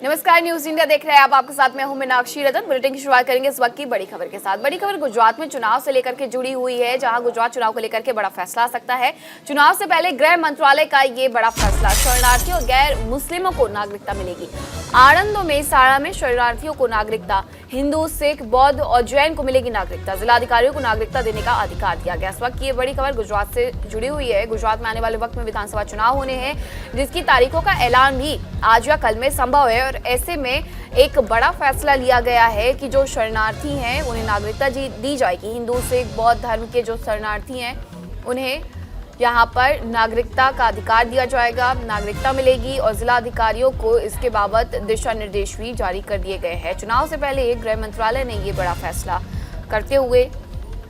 नमस्कार, news India देख रहे हैं आप। आपके साथ मैं हूं मीनाक्षी रतन। बुलेटिन की शुरुआत करेंगे इस वक्त की बड़ी खबर के साथ। बड़ी खबर गुजरात में चुनाव से लेकर के जुड़ी हुई है, जहां गुजरात चुनाव को लेकर के बड़ा फैसला आ सकता है। चुनाव से पहले गृह मंत्रालय का ये बड़ा फैसला, शरणार्थियों और गैर मुस्लिमों को नागरिकता मिलेगी। आणंद और मेहसाणा में शरणार्थियों को नागरिकता, हिंदू, सिख, बौद्ध और जैन को मिलेगी नागरिकता। जिलाधिकारियों को नागरिकता देने का अधिकार दिया गया। इस वक्त की ये बड़ी खबर गुजरात से जुड़ी हुई है। गुजरात में आने वाले वक्त में विधानसभा चुनाव होने हैं, जिसकी तारीखों का ऐलान भी आज या कल में संभव है। और ऐसे में एक बड़ा फैसला लिया गया है कि जो शरणार्थी हैं उन्हें नागरिकता दी जाएगी। हिंदू, सिख, बौद्ध धर्म के जो शरणार्थी हैं उन्हें यहाँ पर नागरिकता का अधिकार दिया जाएगा, नागरिकता मिलेगी। और जिला अधिकारियों को इसके बाबत दिशा निर्देश भी जारी कर दिए गए हैं। चुनाव से पहले गृह मंत्रालय ने ये बड़ा फैसला करते हुए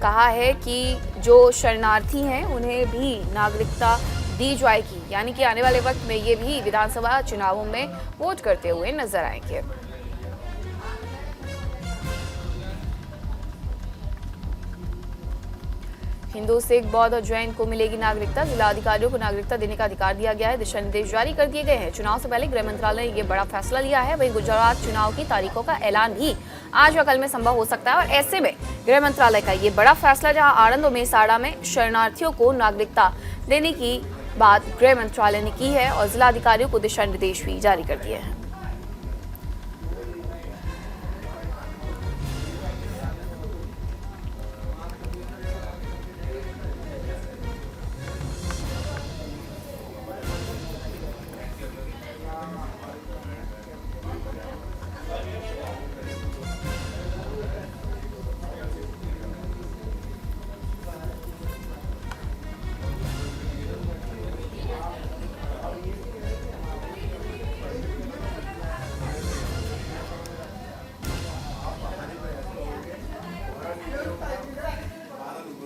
कहा है कि जो शरणार्थी हैं उन्हें भी नागरिकता दी जाएगी, यानी कि आने वाले वक्त में ये भी विधानसभा चुनावों में वोट करते हुए नजर आएंगे। हिंदू, सिख, बौद्ध और जैन को मिलेगी नागरिकता। जिला अधिकारियों को नागरिकता देने का अधिकार दिया गया है। दिशा निर्देश जारी कर दिए गए हैं। चुनाव से पहले गृह मंत्रालय ने यह बड़ा फैसला लिया है। वहीं गुजरात चुनाव की तारीखों का ऐलान भी आज या कल में संभव हो सकता है। और ऐसे में गृह मंत्रालय का ये बड़ा फैसला, जहां आणंद और मेहसाणा में शरणार्थियों को नागरिकता देने की बात गृह मंत्रालय ने की है और जिला अधिकारियों को दिशा निर्देश भी जारी कर दिए हैं।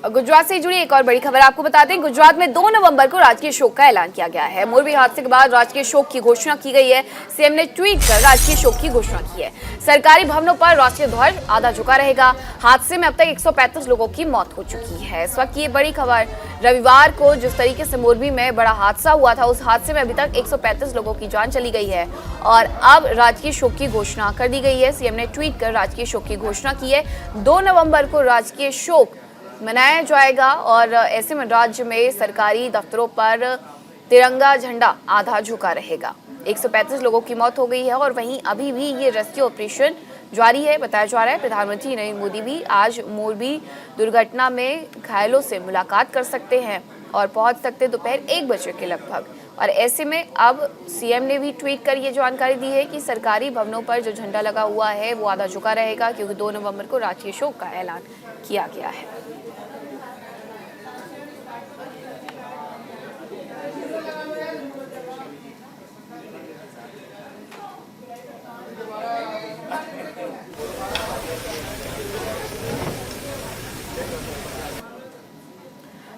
गुजरात से जुड़ी एक और बड़ी खबर आपको बता दें। गुजरात में 2 नवंबर को राजकीय शोक का ऐलान किया गया है। मोरबी हादसे के बाद राजकीय शोक की घोषणा की गई है। सीएम ने ट्वीट कर राजकीय शोक की घोषणा की है। सरकारी भवनों पर राष्ट्रीय ध्वज आधा झुका रहेगा। हादसे में अब तक 135 लोगों की मौत हो चुकी है। इस वक्त की ये बड़ी खबर, रविवार को जिस तरीके से मोरबी में बड़ा हादसा हुआ था, उस हादसे में अभी तक 135 लोगों की जान चली गई है और अब राजकीय शोक की घोषणा कर दी गई है। सीएम ने ट्वीट कर राजकीय शोक की घोषणा की है। 2 नवंबर को राजकीय शोक मनाया जाएगा और ऐसे में राज्य में सरकारी दफ्तरों पर तिरंगा झंडा आधा झुका रहेगा। 135 लोगों की मौत हो गई है और वहीं अभी भी ये रेस्क्यू ऑपरेशन जारी है। बताया जा रहा है प्रधानमंत्री नरेंद्र मोदी भी आज मोरबी दुर्घटना में घायलों से मुलाकात कर सकते हैं और पहुंच सकते दोपहर 1 बजे के लगभग। और ऐसे में अब सीएम ने भी ट्वीट कर ये जानकारी दी है कि सरकारी भवनों पर जो झंडा लगा हुआ है वो आधा झुका रहेगा, क्योंकि 2 नवंबर को राजकीय शोक का ऐलान किया गया है।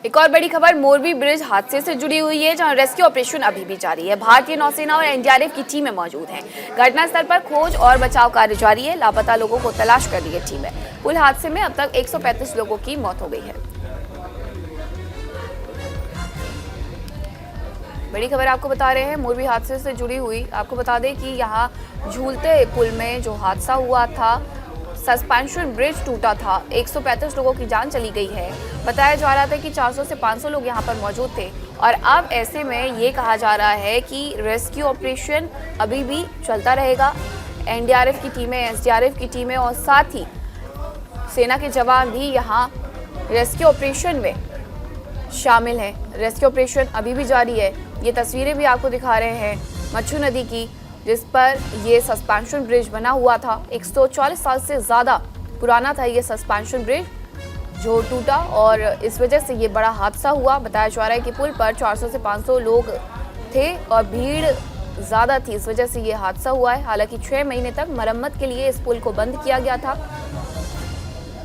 एक और बड़ी खबर मोरबी ब्रिज हादसे से जुड़ी हुई है, जहां रेस्क्यू ऑपरेशन अभी भी जारी है। भारतीय नौसेना और एनडीआरएफ की टीमें मौजूद हैं। घटनास्थल पर खोज और बचाव कार्य जारी है। लापता लोगों को तलाश कर रही है टीमें। कुल हादसे में अब तक 135 लोगों की मौत हो गई है। बड़ी खबर आपको बता रहे हैं मोरबी हादसे से जुड़ी हुई। आपको बता दें कि यहाँ झूलते पुल में जो हादसा हुआ था, सस्पेंशन ब्रिज टूटा था, 135 लोगों की जान चली गई है। बताया जा रहा था कि 400 से 500 लोग यहाँ पर मौजूद थे और अब ऐसे में ये कहा जा रहा है कि रेस्क्यू ऑपरेशन अभी भी चलता रहेगा। एनडीआरएफ की टीमें, एसडीआरएफ की टीमें और साथ ही सेना के जवान भी यहाँ रेस्क्यू ऑपरेशन में शामिल हैं। रेस्क्यू ऑपरेशन अभी भी जारी है। ये तस्वीरें भी आपको दिखा रहे हैं मच्छू नदी की, जिस पर ये सस्पेंशन ब्रिज बना हुआ था। 140 साल से ज़्यादा पुराना था ये सस्पेंशन ब्रिज, जो टूटा और इस वजह से ये बड़ा हादसा हुआ। बताया जा रहा है कि पुल पर 400 से 500 लोग थे और भीड़ ज़्यादा थी, इस वजह से ये हादसा हुआ है। हालांकि 6 महीने तक मरम्मत के लिए इस पुल को बंद किया गया था।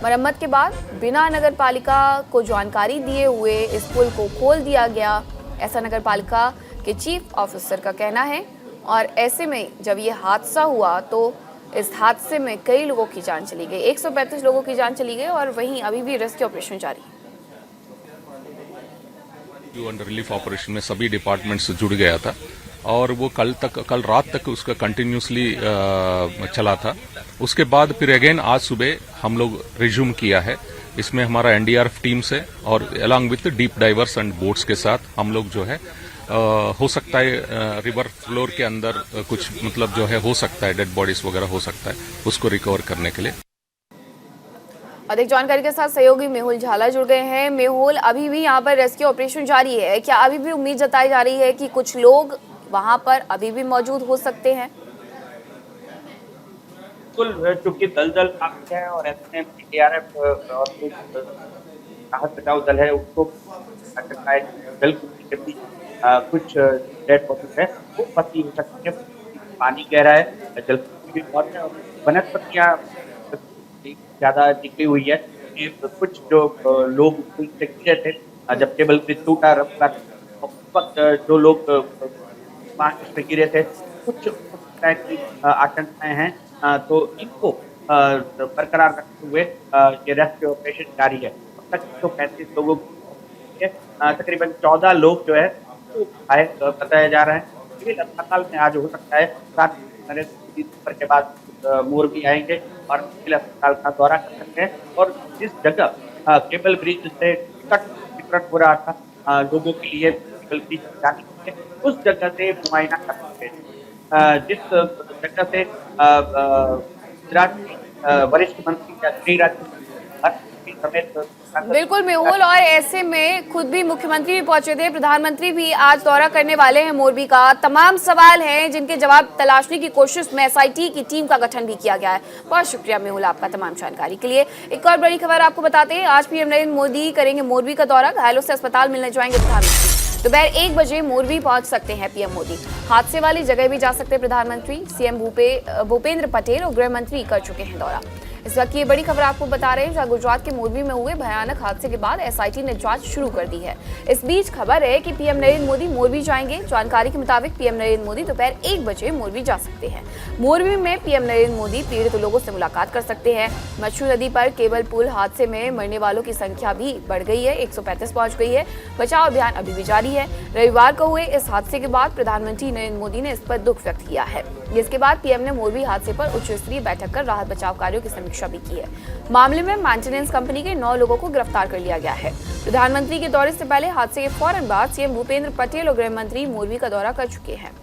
मरम्मत के बाद बिना नगर पालिका को जानकारी दिए हुए इस पुल को खोल दिया गया, ऐसा नगर पालिका के चीफ ऑफिसर का कहना है। और ऐसे में जब ये हादसा हुआ तो इस हादसे में कई लोगों की जान चली गई, 135 लोगों की जान चली गई और वहीं अभी भी रेस्क्यू ऑपरेशन जारी है। अंडर रिलीफ ऑपरेशन में सभी डिपार्टमेंट्स जुड़ गया था और वो कल रात तक उसका कंटिन्यूसली चला था। उसके बाद फिर अगेन आज सुबह हम लोग रिज्यूम किया है। इसमें हमारा एनडीआरएफ टीम से और along with deep diverse and boats के साथ हम लोग जो है हो सकता है रिवर फ्लोर के अंदर कुछ मतलब जो है हो सकता है डेड बॉडीज वगैरह हो सकता है, उसको रिकवर करने के लिए। अधिक जानकारी के साथ सहयोगी मेहुल झाला जुड़ गए हैं। मेहुल, अभी भी यहाँ पर रेस्क्यू ऑपरेशन जारी है, क्या अभी भी उम्मीद जताई जा रही है कि कुछ लोग वहाँ पर अभी भी मौजूद हो सकते हैं? बिल्कुल, चूंकि दलदल काफी है और ऐसे में एनडीआरएफ और राहत बचाव दल है उसको जल के बीच कुछ डेड बॉडीज है वो फंसी हो सकती है। पानी गहरा है, जल भी बहुत है और वनस्पतियां ज्यादा निकली हुई है। कुछ जो लोग से गिरे थे जब केबल ब्रिज टूटा रफ्तार, उस वक्त जो लोग पानी से गिरे थे कुछ की आशंकाएं हैं, तो इनको बरकरार रखते हुए ये रेस्क्यू ऑपरेशन जारी है। अब तक 135 लोगों तकरीबन 14 लोग जो है वो घायल बताया जा रहा है। सिविल अस्पताल में आज हो सकता है 7 दिसंबर के बाद मोरबी आएंगे और सिविल अस्पताल का दौरा कर सकते हैं और जिस जगह केबल ब्रिज से टिकट हो रहा था लोगों के लिए केबल ब्रिज जाने के लिए, उस जगह से मुआयना कर सकते हैं। जिस जगह से गुजरात के वरिष्ठ मंत्री या गृह राज्य समेत बिल्कुल मेहुल, और ऐसे में खुद भी मुख्यमंत्री भी पहुंचे थे, प्रधानमंत्री भी आज दौरा करने वाले हैं मोरबी का। तमाम सवाल हैं जिनके जवाब तलाशने की कोशिश में एसआईटी की टीम का गठन भी किया गया है। बहुत शुक्रिया मेहुल आपका तमाम जानकारी के लिए। एक और बड़ी खबर आपको बताते हैं, आज पीएम नरेंद्र मोदी करेंगे मोरबी का दौरा, घायलों से अस्पताल मिलने जाएंगे प्रधानमंत्री। दोपहर 1 बजे मोरबी पहुंच सकते हैं पीएम मोदी। हादसे वाली जगह भी जा सकते हैं प्रधानमंत्री। सीएम भूपेंद्र पटेल और गृह मंत्री कर चुके हैं दौरा। इस वक्त ये बड़ी खबर आपको बता रहे हैं, जहां गुजरात के मोरबी में हुए भयानक हादसे के बाद एसआईटी ने जांच शुरू कर दी है। इस बीच खबर है कि पीएम नरेंद्र मोदी मोरबी जाएंगे। जानकारी के मुताबिक पीएम नरेंद्र मोदी दोपहर 1 बजे मोरबी जा सकते हैं। मोरबी में पीएम नरेंद्र मोदी पीड़ित लोगों से मुलाकात कर सकते हैं। मच्छू नदी पर केबल पुल हादसे में मरने वालों की संख्या भी बढ़ गई है, 135 पहुंच गई है। बचाव अभियान अभी भी जारी है। रविवार को हुए इस हादसे के बाद प्रधानमंत्री नरेंद्र मोदी ने इस पर दुख व्यक्त किया है। इसके बाद पीएम ने मोरबी हादसे पर उच्च स्तरीय बैठक कर राहत बचाव कार्यों की समीक्षा भी की है। मामले में मेंटेनेंस कंपनी के 9 लोगों को गिरफ्तार कर लिया गया है। प्रधानमंत्री के दौरे से पहले हादसे के फौरन बाद सीएम भूपेंद्र पटेल और गृह मंत्री मोरबी का दौरा कर चुके हैं।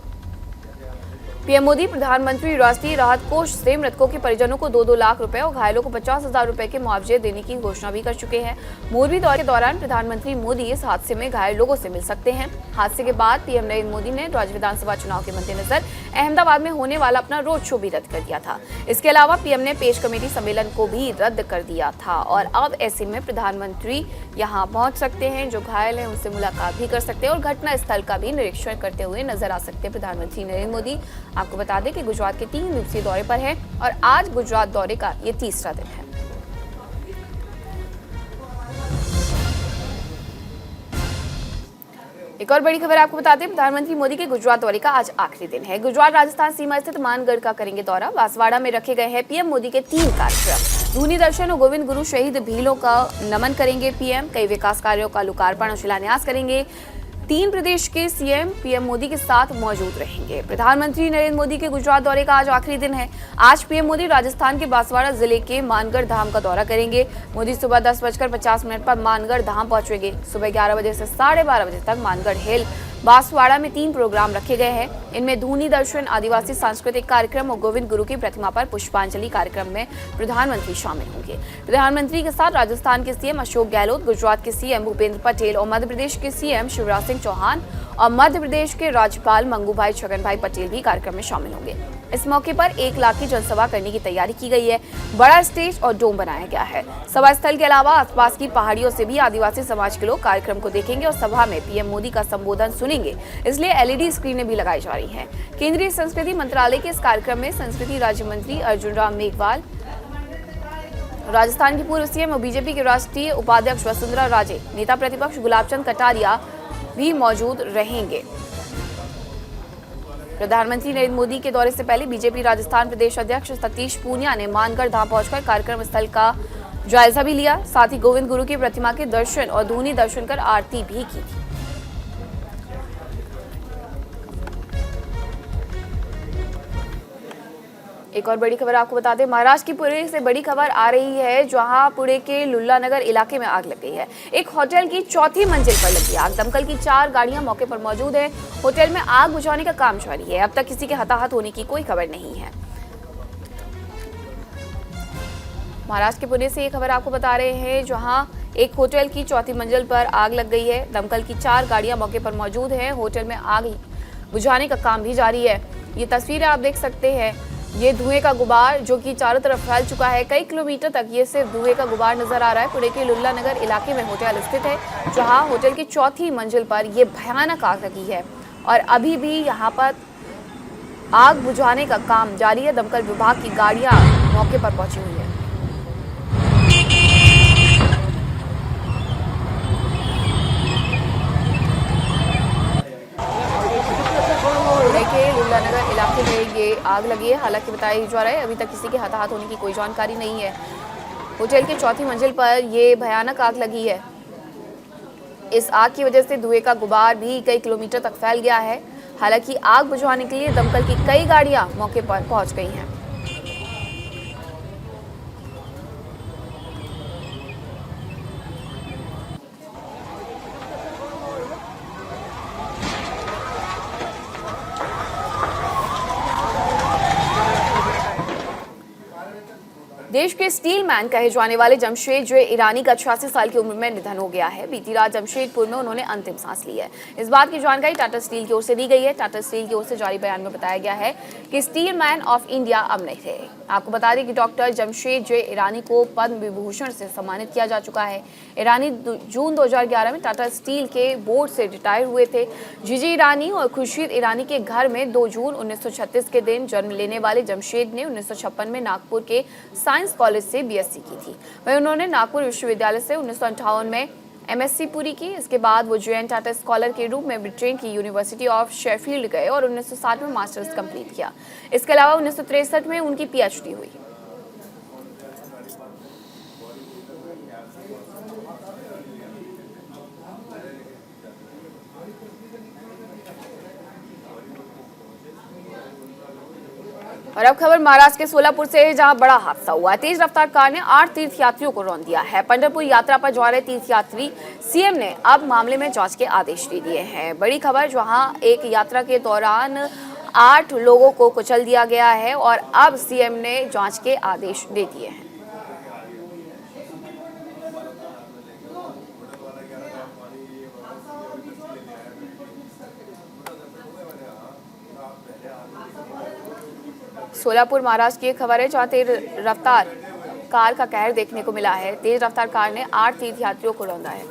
पीएम मोदी प्रधानमंत्री राष्ट्रीय राहत कोष से मृतकों के परिजनों को 2-2 लाख रुपए और घायलों को 50,000 रुपए के मुआवजे देने की घोषणा भी कर चुके हैं। मोरबी दौरे के दौरान प्रधानमंत्री मोदी इस हादसे में घायल लोगों से मिल सकते हैं। हादसे के बाद पीएम नरेंद्र मोदी ने राज्य विधानसभा चुनाव के मद्देनजर अहमदाबाद में होने वाला अपना रोड शो भी रद्द कर दिया था। इसके अलावा पीएम ने पेश कमेटी सम्मेलन को भी रद्द कर दिया था और अब ऐसे में प्रधानमंत्री यहां पहुंच सकते हैं। जो घायल हैं उनसे मुलाकात भी कर सकते हैं और घटना स्थल का भी निरीक्षण करते हुए नजर आ सकते हैं प्रधानमंत्री नरेंद्र मोदी। आपको बता दें कि गुजरात के 3 दिवसीय दौरे पर है और आज गुजरात दौरे का ये 3रा दिन है। एक और बड़ी खबर आपको बताते हैं, प्रधानमंत्री मोदी के गुजरात दौरे का आज आखिरी दिन है। गुजरात राजस्थान सीमा स्थित मानगढ़ का करेंगे दौरा। बांसवाड़ा में रखे गए हैं पीएम मोदी के 3 कार्यक्रम। धूनी दर्शन और गोविंद गुरु शहीद भीलों का नमन करेंगे पीएम। कई विकास कार्यों का लोकार्पण और शिलान्यास करेंगे। 3 प्रदेश के सीएम पीएम मोदी के साथ मौजूद रहेंगे। प्रधानमंत्री नरेंद्र मोदी के गुजरात दौरे का आज आखिरी दिन है। आज पीएम मोदी राजस्थान के बांसवाड़ा जिले के मानगढ़ धाम का दौरा करेंगे। मोदी सुबह 10:50 पर मानगढ़ धाम पहुंचेंगे। सुबह 11 बजे से 12:30 बजे तक मानगढ़ हिल बांसवाड़ा में 3 प्रोग्राम रखे गए हैं। इनमें धूनी दर्शन, आदिवासी सांस्कृतिक कार्यक्रम और गोविंद गुरु की प्रतिमा पर पुष्पांजलि कार्यक्रम में प्रधानमंत्री शामिल होंगे। प्रधानमंत्री के साथ राजस्थान के सीएम अशोक गहलोत, गुजरात के सीएम भूपेंद्र पटेल और मध्य प्रदेश के सीएम शिवराज सिंह चौहान और मध्य प्रदेश के राज्यपाल मंगूभाई छगनभाई पटेल भी कार्यक्रम में शामिल होंगे। इस मौके पर 1 लाख की जनसभा करने की तैयारी की गई है। बड़ा स्टेज और डोम बनाया गया है। सभा स्थल के अलावा आसपास की पहाड़ियों से भी आदिवासी समाज के लोग कार्यक्रम को देखेंगे और सभा में पीएम मोदी का संबोधन सुनेंगे, इसलिए एलईडी स्क्रीनें भी लगाई जा रही हैं। केंद्रीय संस्कृति मंत्रालय के इस कार्यक्रम में संस्कृति राज्य मंत्री अर्जुन राम मेघवाल, राजस्थान की पूर्व सीएम और बीजेपी के राष्ट्रीय उपाध्यक्ष वसुंधरा राजे, नेता प्रतिपक्ष गुलाबचंद कटारिया भी मौजूद रहेंगे। प्रधानमंत्री नरेंद्र मोदी के दौरे से पहले बीजेपी राजस्थान प्रदेश अध्यक्ष सतीश पूनिया ने मानगढ़ धाम पहुंचकर कार्यक्रम स्थल का जायजा भी लिया। साथ ही गोविंद गुरु की प्रतिमा के दर्शन और धूनी दर्शन कर आरती भी की थी। एक और बड़ी खबर आपको बता दें, महाराष्ट्र की पुणे से बड़ी खबर आ रही है, जहां पुणे के लुल्ला नगर इलाके में आग लग गई है। एक होटल की चौथी मंजिल पर लगी आग। दमकल की 4 गाड़ियां मौके पर मौजूद है। होटल में आग बुझाने का काम जारी है। अब तक किसी के हताहत होने की कोई खबर नहीं है। महाराष्ट्र के पुणे से ये खबर आपको बता रहे हैं, जहां एक होटल की चौथी मंजिल पर आग लग गई है। दमकल की 4 गाड़ियां मौके पर मौजूद हैं। होटल में आग बुझाने का काम भी जारी है। ये तस्वीरें आप देख सकते हैं। ये धुएं का गुबार जो कि चारों तरफ फैल चुका है। कई किलोमीटर तक ये सिर्फ धुएं का गुबार नजर आ रहा है। पुणे के लुल्ला नगर इलाके में होटल स्थित है, जहां होटल की चौथी मंजिल पर ये भयानक आग लगी है और अभी भी यहाँ पर आग बुझाने का काम जारी है। दमकल विभाग की गाड़ियां मौके पर पहुंची हुई है। पुणे के लुल्ला नगर इलाके में ये आग लगी है। हालांकि बताया जा रहा है अभी तक किसी के हताहत होने की कोई जानकारी नहीं है। होटल के चौथी मंजिल पर ये भयानक आग लगी है। इस आग की वजह से धुएं का गुबार भी कई किलोमीटर तक फैल गया है। हालांकि आग बुझाने के लिए दमकल की कई गाड़ियां मौके पर पहुंच गई हैं। देश के स्टील मैन कहे जाने वाले जमशेद ईरानी का 86 साल की उम्र में निधन हो गया है। बीती रात जमशेदपुर में उन्होंने अंतिम सांस ली है। इस बात की जानकारी टाटा स्टील की ओर से दी गई है। टाटा स्टील की ओर से जारी बयान में बताया गया है कि स्टील मैन ऑफ इंडिया अब नहीं थे। आपको बता दें कि डॉक्टर जमशेद ईरानी को पद्म विभूषण से सम्मानित किया जा चुका है। ईरानी जून 2011 में टाटा स्टील के बोर्ड से रिटायर हुए थे। जीजी ईरानी और खुर्शीद ईरानी के घर में 2 जून 1936 के दिन जन्म लेने वाले जमशेद ने 1956 में नागपुर के साइंस कॉलेज से बीएससी की थी। वहीं उन्होंने नागपुर विश्वविद्यालय से 1958 में एमएससी पूरी की। इसके बाद वो जेएन टाटा स्कॉलर के रूप में ब्रिटेन की यूनिवर्सिटी ऑफ शेफील्ड गए और 1960 में मास्टर्स कंप्लीट किया। इसके अलावा 1963 में उनकी पीएचडी हुई। और अब खबर महाराष्ट्र के सोलापुर से है, जहां बड़ा हादसा हुआ है। तेज रफ्तार कार ने 8 तीर्थयात्रियों को रौंद दिया है। पंढरपुर यात्रा पर जा रहे तीर्थयात्री सीएम ने अब मामले में जांच के आदेश दे दिए हैं। बड़ी खबर, जहां एक यात्रा के दौरान 8 लोगों को कुचल दिया गया है और अब सीएम ने जांच के आदेश दे दिए हैं। सोलापुर महाराष्ट्र की एक खबर है, जहां तेज रफ्तार कार का कहर देखने को मिला है। तेज रफ्तार कार ने 8 तीर्थयात्रियों को रौंदा है।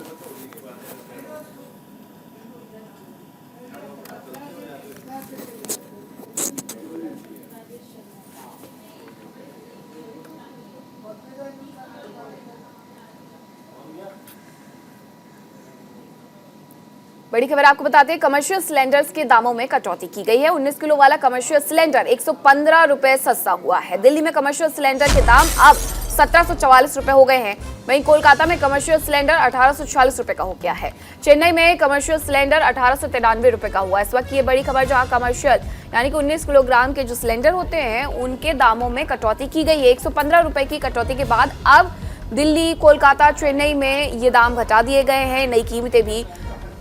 बड़ी खबर आपको बताते हैं, कमर्शियल सिलेंडर्स के दामों में कटौती की गई है। 19 किलो वाला कमर्शियल सिलेंडर 115 रुपए सस्ता हुआ है। दिल्ली में कमर्शियल सिलेंडर के दाम अब 1744 रुपए हो गए हैं। वहीं कोलकाता में कमर्शियल सिलेंडर 1840 रुपए का हो गया है। चेन्नई में कमर्शियल सिलेंडर 1893 रुपए का हुआ। इस वक्त ये बड़ी खबर, जहां कमर्शियल यानी कि 19 किलोग्राम के जो सिलेंडर होते हैं उनके दामों में कटौती की गई है। 115 रुपए की कटौती के बाद अब दिल्ली, कोलकाता, चेन्नई में ये दाम घटा दिए गए हैं। नई कीमतें भी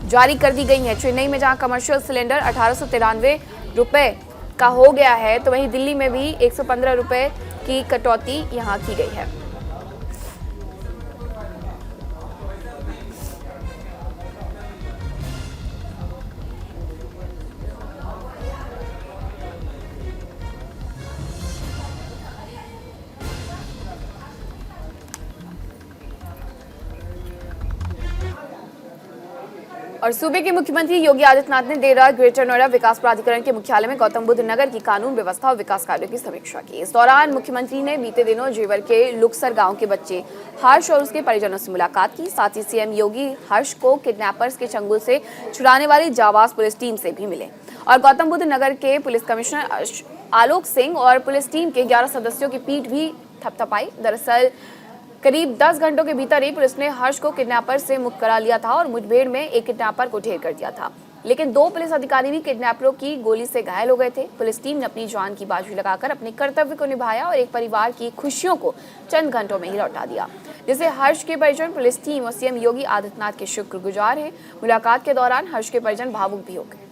जारी कर दी गई है। चेन्नई में जहां कमर्शियल सिलेंडर 1893 रुपए का हो गया है, तो वहीं दिल्ली में भी 115 रुपए की कटौती यहां की गई है। और सूबे के मुख्यमंत्री योगी आदित्यनाथ ने देर रात ग्रेटर नोएडा विकास प्राधिकरण के मुख्यालय में गौतम बुद्ध नगर की कानून व्यवस्था और विकास कार्यों की समीक्षा की। इस दौरान मुख्यमंत्री ने बीते दिनों जेवर के लुक्सर गांव के बच्चे हर्ष और उसके परिजनों से मुलाकात की। साथ ही सीएम योगी हर्ष को किडनैपर्स के चंगुल से छुड़ाने वाली जाबाज पुलिस टीम से भी मिले और गौतम बुद्ध नगर के पुलिस कमिश्नर आलोक सिंह और पुलिस टीम के 11 सदस्यों की पीठ भी थपथपाई। दरअसल करीब 10 घंटों के भीतर ही पुलिस ने हर्ष को किडनैपर से मुक्त करा लिया था और मुठभेड़ में एक किडनैपर को ढेर कर दिया था। लेकिन 2 पुलिस अधिकारी भी किडनैपरों की गोली से घायल हो गए थे। पुलिस टीम ने अपनी जान की बाजी लगाकर अपने कर्तव्य को निभाया और एक परिवार की खुशियों को चंद घंटों में ही लौटा दिया, जिसे हर्ष के परिजन, पुलिस टीम और सीएम योगी आदित्यनाथ के शुक्रगुजार हैं। मुलाकात के दौरान हर्ष के परिजन भावुक भी हो गए।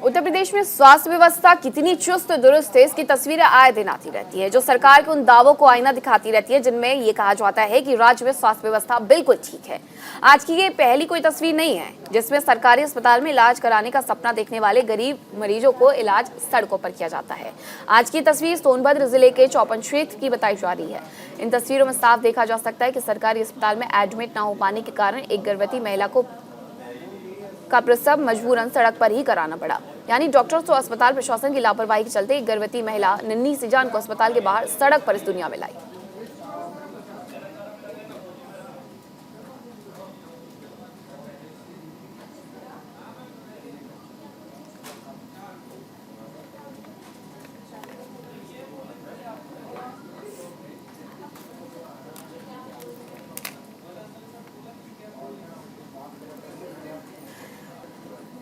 उत्तर प्रदेश में स्वास्थ्य व्यवस्था कितनी चुस्त दुरुस्त है, इसकी तस्वीरें आए दिन आती रहती है, जो सरकार के उन दावों को आईना दिखाती रहती है जिनमें ये कहा जाता है कि राज्य में स्वास्थ्य व्यवस्था बिल्कुल ठीक है। आज की ये पहली कोई तस्वीर नहीं है जिसमें सरकारी अस्पताल में इलाज कराने का सपना देखने वाले गरीब मरीजों को इलाज सड़कों पर किया जाता है। आज की तस्वीर सोनभद्र जिले के चौपन क्षेत्र की बताई जा रही है। इन तस्वीरों में साफ देखा जा सकता है कि सरकारी अस्पताल में एडमिट न हो पाने के कारण एक गर्भवती महिला का प्रसव मजबूरन सड़क पर ही कराना पड़ा। यानी डॉक्टर्स और अस्पताल प्रशासन की लापरवाही के चलते एक गर्भवती महिला नन्ही सी जान को अस्पताल के बाहर सड़क पर इस दुनिया में लाई।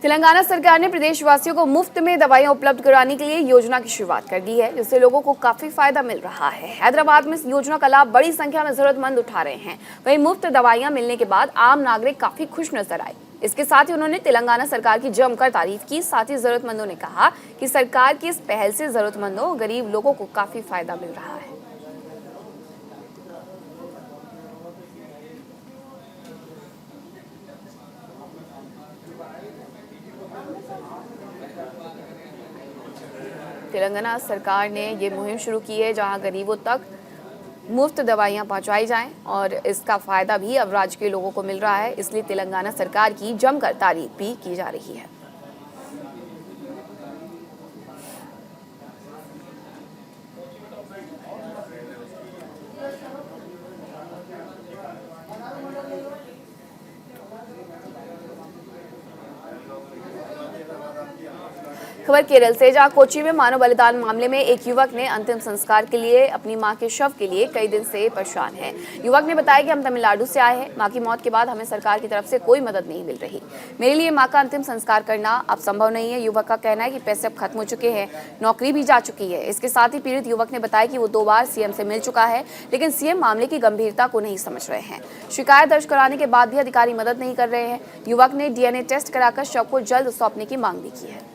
तेलंगाना सरकार ने प्रदेशवासियों को मुफ्त में दवाइयां उपलब्ध कराने के लिए योजना की शुरुआत कर दी है, जिससे लोगों को काफी फायदा मिल रहा है। हैदराबाद में इस योजना का लाभ बड़ी संख्या में जरूरतमंद उठा रहे हैं। वहीं मुफ्त दवाइयां मिलने के बाद आम नागरिक काफी खुश नजर आए। इसके साथ ही उन्होंने तेलंगाना सरकार की जमकर तारीफ की। साथ ही जरूरतमंदों ने कहा कि सरकार की इस पहल से जरूरतमंदों और गरीब लोगों को काफी फायदा मिल रहा है। तेलंगाना सरकार ने ये मुहिम शुरू की है जहां गरीबों तक मुफ्त दवाइयां पहुंचाई जाएं और इसका फायदा भी अब राज्य के लोगों को मिल रहा है। इसलिए तेलंगाना सरकार की जमकर तारीफ भी की जा रही है। खबर केरल से, जहां कोच्चि में मानव बलिदान मामले में एक युवक ने अंतिम संस्कार के लिए अपनी मां के शव के लिए कई दिन से परेशान है। युवक ने बताया कि हम तमिलनाडु से आए हैं, मां की मौत के बाद हमें सरकार की तरफ से कोई मदद नहीं मिल रही। मेरे लिए मां का अंतिम संस्कार करना अब संभव नहीं है। युवक का कहना है कि पैसे अब खत्म हो चुके हैं, नौकरी भी जा चुकी है। इसके साथ ही पीड़ित युवक ने बताया कि वो 2 बार सीएम से मिल चुका है, लेकिन सीएम मामले की गंभीरता को नहीं समझ रहे हैं। शिकायत दर्ज कराने के बाद भी अधिकारी मदद नहीं कर रहे हैं। युवक ने DNA टेस्ट कराकर शव को जल्द सौंपने की मांग भी की है।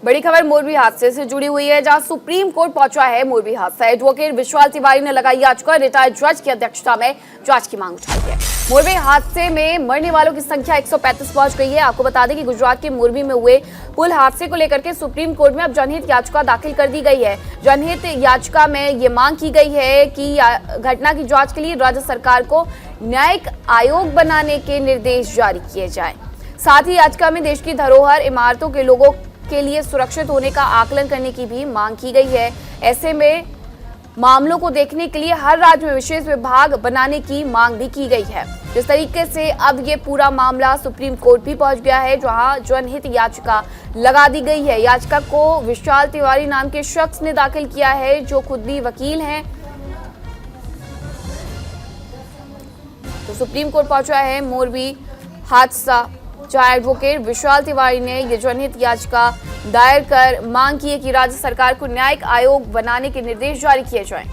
बड़ी खबर मोरबी हादसे से जुड़ी हुई है, जहां सुप्रीम कोर्ट पहुंचा है मोरबी हादसा। एडवोकेट विशाल तिवारी ने लगाई याचिका, रिटायर्ड जज की अध्यक्षता में जांच की मांग उठाई है। मोरबी हादसे में मरने वालों की संख्या 135 पहुंच गई है। आपको बता दें कि गुजरात के मोरबी में हुए पुल हादसे को लेकर के सुप्रीम कोर्ट में अब जनहित याचिका दाखिल कर दी गई है। जनहित याचिका में ये मांग की गई है कि घटना की जांच के लिए राज्य सरकार को न्यायिक आयोग बनाने के निर्देश जारी किए जाए। साथ ही याचिका में देश की धरोहर इमारतों के लोगों के लिए सुरक्षित होने का आकलन करने की भी मांग की गई है। ऐसे में मामलों को देखने के लिए हर राज्य में विशेष विभाग बनाने की मांग भी की गई है। जिस तरीके से अब ये पूरा मामला सुप्रीम कोर्ट भी पहुंच गया है, जहां जनहित याचिका लगा दी गई है। याचिका को विशाल तिवारी नाम के शख्स ने दाखिल किया है, जो खुद भी वकील हैं। तो सुप्रीम कोर्ट पहुंचा है मोरबी हादसा, जहां एडवोकेट विशाल तिवारी ने ये जनहित याचिका दायर कर मांग की है कि राज्य सरकार को न्यायिक आयोग बनाने के निर्देश जारी किए जाएं।